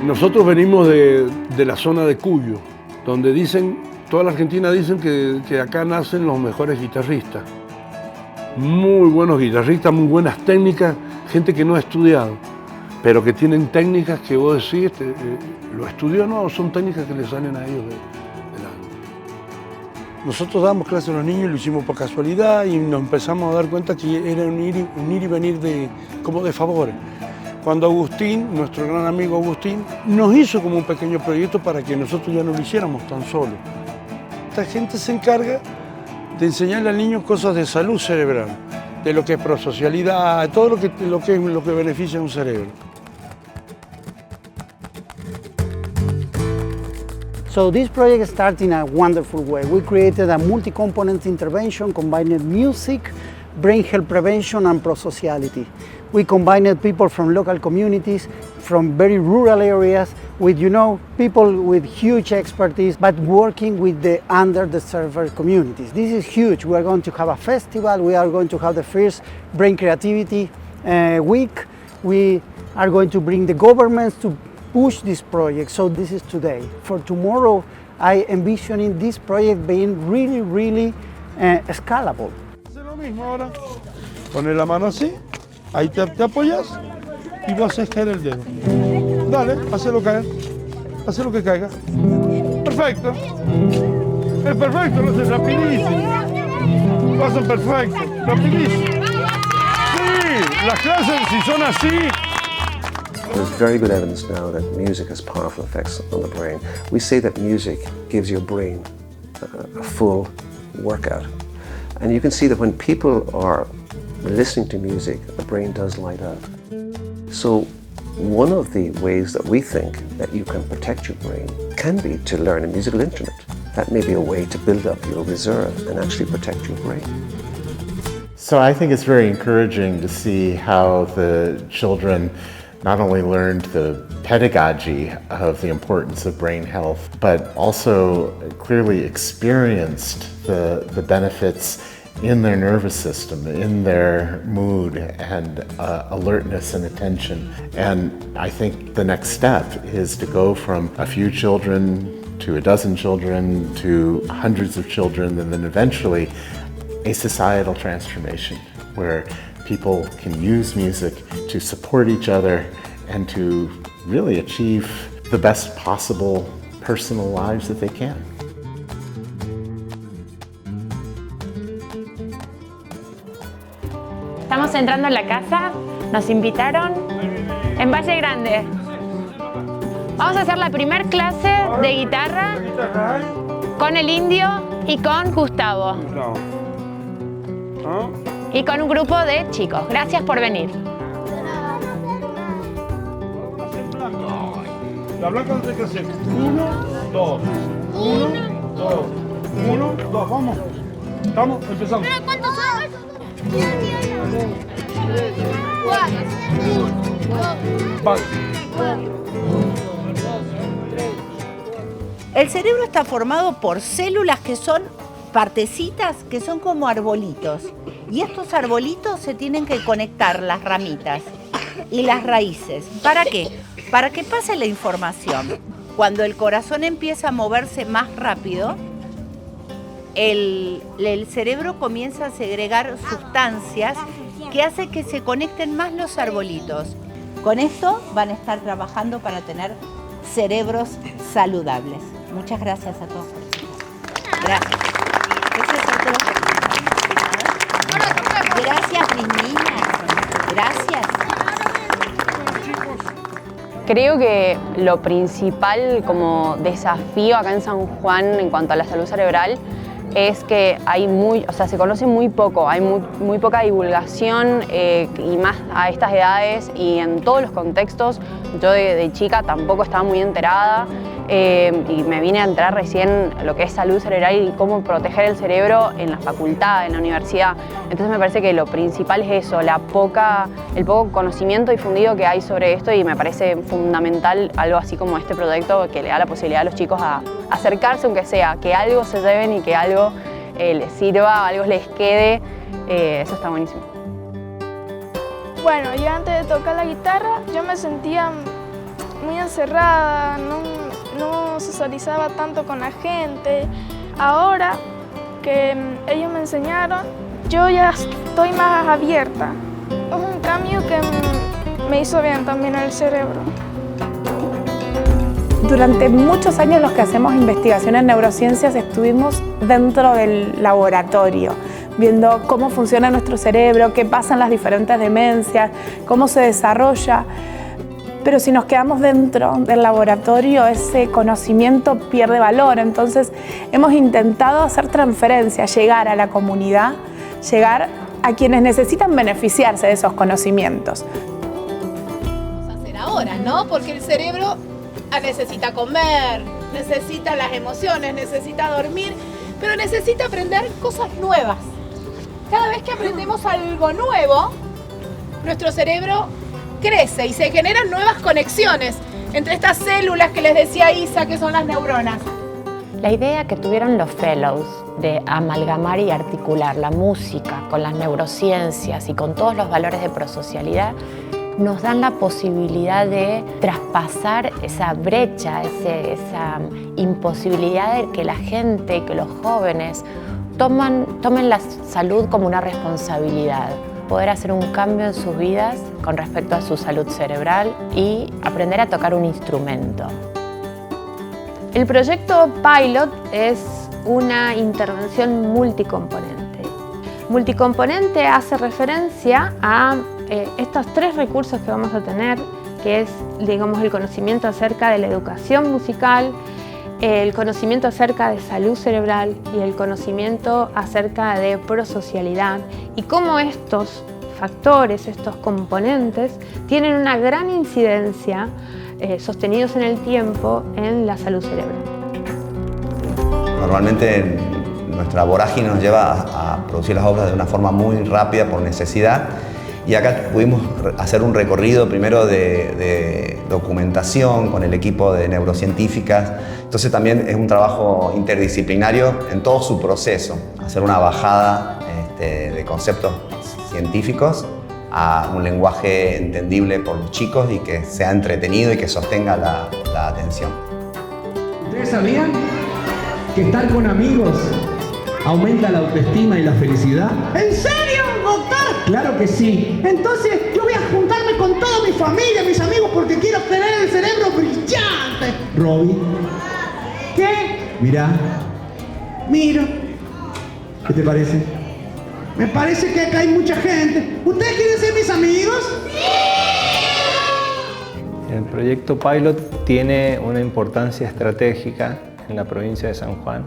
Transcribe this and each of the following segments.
Nosotros venimos de la zona de Cuyo, donde dicen, toda la Argentina dicen que acá nacen los mejores guitarristas. Muy buenos guitarristas, muy buenas técnicas, gente que no ha estudiado, pero que tienen técnicas que vos decís, ¿lo estudió? No, son técnicas que le salen a ellos del alma. Nosotros damos clases a los niños, lo hicimos por casualidad y nos empezamos a dar cuenta que era un ir y venir como de favores. Cuando Agustín, nuestro gran amigo Agustín, nos hizo como un pequeño proyecto para que nosotros ya no lo hiciéramos tan solos. Esta gente se encarga de enseñarle al niño cosas de salud cerebral, de lo que es prosocialidad, todo lo que beneficia a un cerebro. So this project started in a wonderful way. We created a multi-component intervention combining music, brain health prevention and prosociality. We combined people from local communities, from very rural areas, with people with huge expertise, but working with the underserved communities. This is huge. We are going to have a festival. We are going to have the first Brain Creativity Week. We are going to bring the governments to push this project. So this is today. For tomorrow, I envisioning this project being really, really scalable. Hace lo mismo ahora. Pones la mano así. Ahí te apoyas y vas a hacer caer el dedo. Dale, hazlo caer. Hazlo que caiga. Perfecto. Es perfecto, lo haces rapidísimo. Lo hacen perfecto, rapidísimo. Sí, las clases si son así. There's very good evidence now that music has powerful effects on the brain. We say that music gives your brain a full workout. And you can see that when people are listening to music, the brain does light up. So one of the ways that we think that you can protect your brain can be to learn a musical instrument. That may be a way to build up your reserve and actually protect your brain. So I think it's very encouraging to see how the children not only learned the pedagogy of the importance of brain health, but also clearly experienced the benefits in their nervous system, in their mood and alertness and attention. And I think the next step is to go from a few children to a dozen children to hundreds of children, and then eventually a societal transformation where people can use music to support each other and to really achieve the best possible personal lives that they can. Estamos entrando en la casa, nos invitaron en Valle Grande. Vamos a hacer la primera clase de guitarra con el Indio y con Gustavo. Y con un grupo de chicos. Gracias por venir. La blanca no tiene que hacer 1, 2, 1, 2, 1, 2, vamos. Estamos, empezamos. ¿Pero cuántos son? 1, 3, 4, 1, 2, Vale. El cerebro está formado por células que son partecitas que son como arbolitos. Y estos arbolitos se tienen que conectar las ramitas y las raíces. ¿Para qué? Para que pase la información. Cuando el corazón empieza a moverse más rápido, el cerebro comienza a segregar sustancias que hace que se conecten más los arbolitos. Con esto van a estar trabajando para tener cerebros saludables. Muchas gracias a todos. Gracias. Gracias, mis niñas. Gracias. Creo que lo principal como desafío acá en San Juan en cuanto a la salud cerebral es que hay se conoce muy poco, hay muy poca divulgación y más a estas edades y en todos los contextos. Yo de chica tampoco estaba muy enterada y me vine a enterar recién lo que es salud cerebral y cómo proteger el cerebro en la facultad, en la universidad. Entonces me parece que lo principal es eso, el poco conocimiento difundido que hay sobre esto, y me parece fundamental algo así como este proyecto que le da la posibilidad a los chicos a acercarse, aunque sea, que algo se lleven y que algo les sirva, algo les quede. Eso está buenísimo. Bueno, yo antes de tocar la guitarra, yo me sentía muy encerrada, no socializaba tanto con la gente. Ahora que ellos me enseñaron, yo ya estoy más abierta. Es un cambio que me hizo bien también el cerebro. Durante muchos años los que hacemos investigación en neurociencias estuvimos dentro del laboratorio, viendo cómo funciona nuestro cerebro, qué pasa en las diferentes demencias, cómo se desarrolla. Pero si nos quedamos dentro del laboratorio, ese conocimiento pierde valor. Entonces hemos intentado hacer transferencia, llegar a la comunidad, llegar a quienes necesitan beneficiarse de esos conocimientos. Vamos a hacer ahora, ¿no? Porque el cerebro necesita comer, necesita las emociones, necesita dormir, pero necesita aprender cosas nuevas. Cada vez que aprendemos algo nuevo, nuestro cerebro crece y se generan nuevas conexiones entre estas células que les decía Isa, que son las neuronas. La idea que tuvieron los fellows de amalgamar y articular la música con las neurociencias y con todos los valores de prosocialidad nos dan la posibilidad de traspasar esa brecha, esa imposibilidad de que la gente, que los jóvenes tomen la salud como una responsabilidad, poder hacer un cambio en sus vidas con respecto a su salud cerebral y aprender a tocar un instrumento. El proyecto Pilot es una intervención multicomponente. Multicomponente hace referencia a estos 3 recursos que vamos a tener, que es, digamos, el conocimiento acerca de la educación musical, el conocimiento acerca de salud cerebral y el conocimiento acerca de prosocialidad, y cómo estos factores, estos componentes, tienen una gran incidencia sostenidos en el tiempo en la salud cerebral. Normalmente nuestra vorágine nos lleva a producir las obras de una forma muy rápida por necesidad, y acá pudimos hacer un recorrido primero de documentación con el equipo de neurocientíficas. Entonces también es un trabajo interdisciplinario en todo su proceso, hacer una bajada de conceptos científicos a un lenguaje entendible por los chicos y que sea entretenido y que sostenga la atención. ¿Ustedes sabían que estar con amigos aumenta la autoestima y la felicidad? ¿En serio, doctor? Claro que sí. Entonces yo voy a juntarme con toda mi familia, mis amigos, porque quiero tener el cerebro brillante. Robbie. ¿Qué? Mira. Miro. ¿Qué te parece? Me parece que acá hay mucha gente. ¿Ustedes quieren ser mis amigos? El proyecto Pilot tiene una importancia estratégica en la provincia de San Juan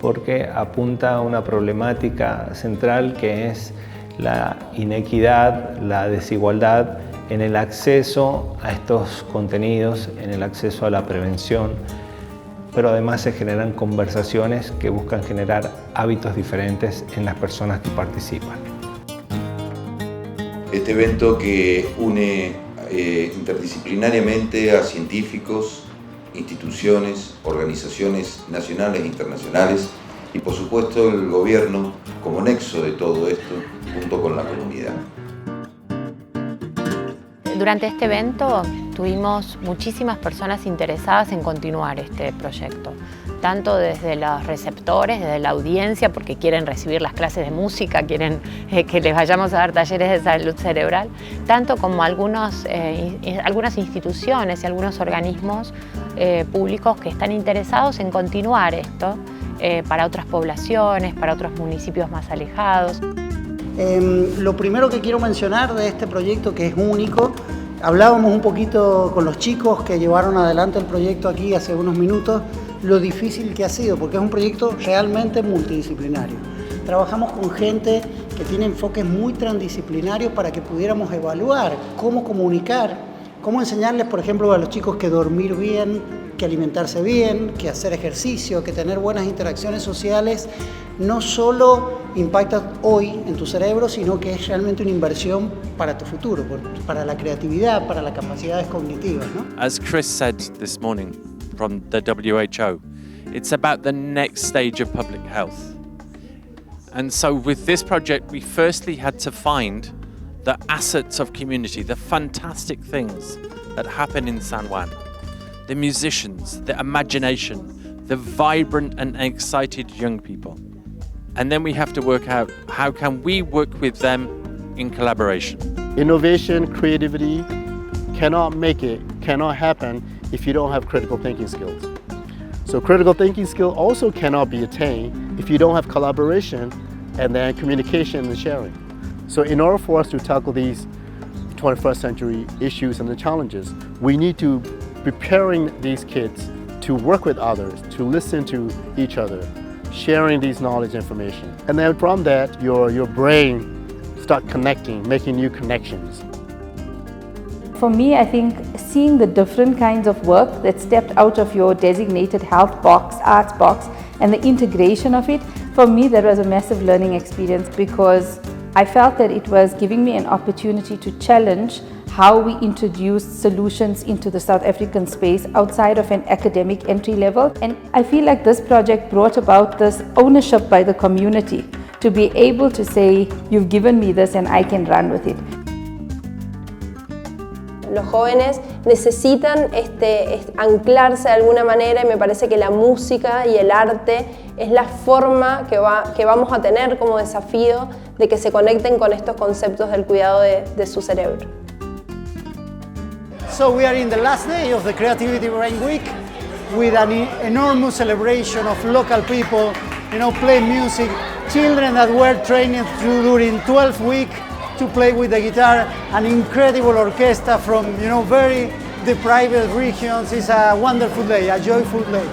porque apunta a una problemática central que es la inequidad, la desigualdad en el acceso a estos contenidos, en el acceso a la prevención, pero además se generan conversaciones que buscan generar hábitos diferentes en las personas que participan. Este evento que une interdisciplinariamente a científicos, instituciones, organizaciones nacionales e internacionales y por supuesto el gobierno como nexo de todo esto junto con la comunidad. Durante este evento tuvimos muchísimas personas interesadas en continuar este proyecto, tanto desde los receptores, desde la audiencia, porque quieren recibir las clases de música, quieren que les vayamos a dar talleres de salud cerebral, tanto como algunas instituciones y algunos organismos públicos que están interesados en continuar esto para otras poblaciones, para otros municipios más alejados. Lo primero que quiero mencionar de este proyecto, que es único, hablábamos un poquito con los chicos que llevaron adelante el proyecto aquí hace unos minutos, lo difícil que ha sido, porque es un proyecto realmente multidisciplinario. Trabajamos con gente que tiene enfoques muy transdisciplinarios para que pudiéramos evaluar cómo comunicar, cómo enseñarles, por ejemplo, a los chicos que dormir bien, que alimentarse bien, que hacer ejercicio, que tener buenas interacciones sociales, no solo impacta hoy en tu cerebro, sino que es realmente una inversión para tu futuro, para la creatividad, para las capacidades cognitivas, ¿no? As Chris said this morning from the WHO, it's about the next stage of public health. And so with this project, we firstly had to find the assets of community, the fantastic things that happen in San Juan. the musicians, the imagination, the vibrant and excited young people. And then we have to work out how can we work with them in collaboration. Innovation, creativity cannot happen if you don't have critical thinking skills. So critical thinking skill also cannot be attained if you don't have collaboration and then communication and sharing. So in order for us to tackle these 21st century issues and the challenges, we need to preparing these kids to work with others, to listen to each other, sharing these knowledge information. And then from that, your brain start connecting, making new connections. For me, I think seeing the different kinds of work that stepped out of your designated health box, arts box, and the integration of it, for me that was a massive learning experience because I felt that it was giving me an opportunity to challenge how we introduce solutions into the South African space outside of an academic entry level. And I feel like this project brought about this ownership by the community to be able to say, you've given me this and I can run with it. Los jóvenes necesitan anclarse de alguna manera y me parece que la música y el arte es la forma que vamos a tener como desafío de que se conecten con estos conceptos del cuidado de su cerebro. So we are in the last day of the Creativity Brain Week with an enormous celebration of local people, playing music, children that were trained during 12 weeks to play with the guitar, an incredible orchestra from very deprived regions. It's a wonderful day, a joyful day.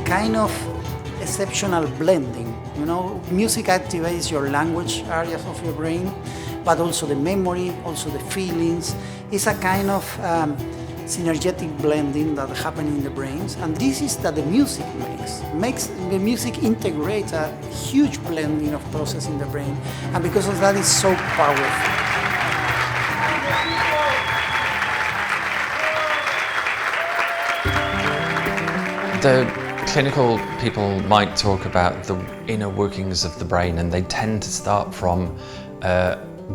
Kind of exceptional blending. Music activates your language areas of your brain, but also the memory, also the feelings. It's a kind of synergetic blending that happens in the brains, and this is that the music makes the music integrate a huge blending of process in the brain, and because of that, it's so powerful. The clinical people might talk about the inner workings of the brain, and they tend to start from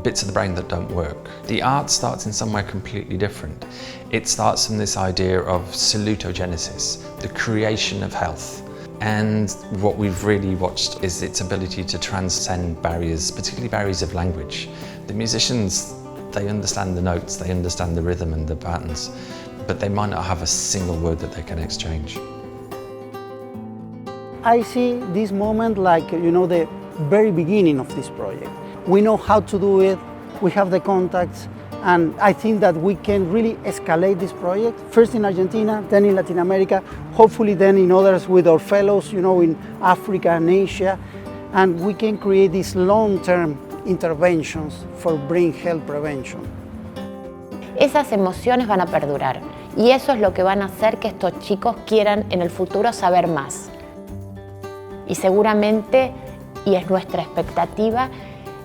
bits of the brain that don't work. The art starts in somewhere completely different. It starts from this idea of salutogenesis, the creation of health. And what we've really watched is its ability to transcend barriers, particularly barriers of language. The musicians, they understand the notes, they understand the rhythm and the patterns, but they might not have a single word that they can exchange. I see this moment like, the very beginning of this project. We know how to do it, we have the contacts, and I think that we can really escalate this project, first in Argentina, then in Latin America, hopefully then in others with our fellows, in Africa and Asia, and we can create these long-term interventions for brain health prevention. Esas emociones van a perdurar y eso es lo que van a hacer que estos chicos quieran en el futuro saber más. Y seguramente, y es nuestra expectativa,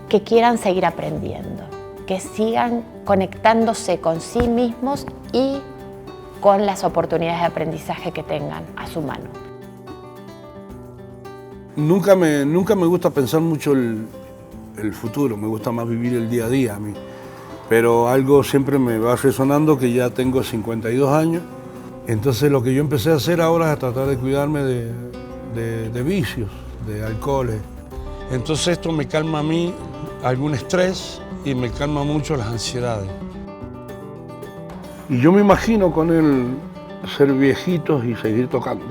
que quieran seguir aprendiendo, que sigan conectándose con sí mismos y con las oportunidades de aprendizaje que tengan a su mano. Nunca me gusta pensar mucho el futuro, me gusta más vivir el día a día a mí. Pero algo siempre me va resonando, que ya tengo 52 años, entonces lo que yo empecé a hacer ahora es tratar de cuidarme de vicios, de alcoholes. Entonces esto me calma a mí algún estrés y me calma mucho las ansiedades. Y yo me imagino con él ser viejitos y seguir tocando.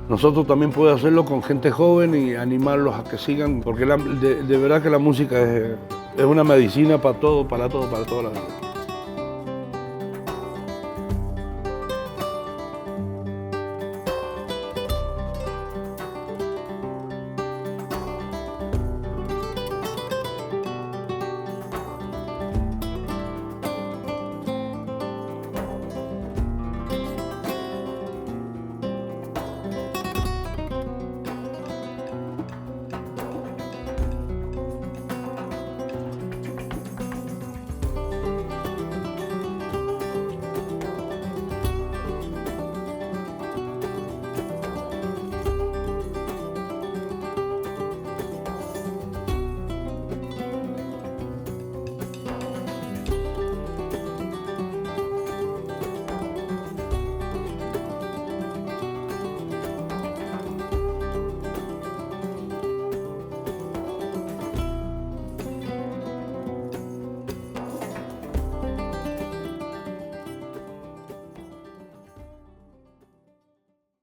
Nosotros también podemos hacerlo con gente joven y animarlos a que sigan, porque de verdad que la música es una medicina para toda la vida.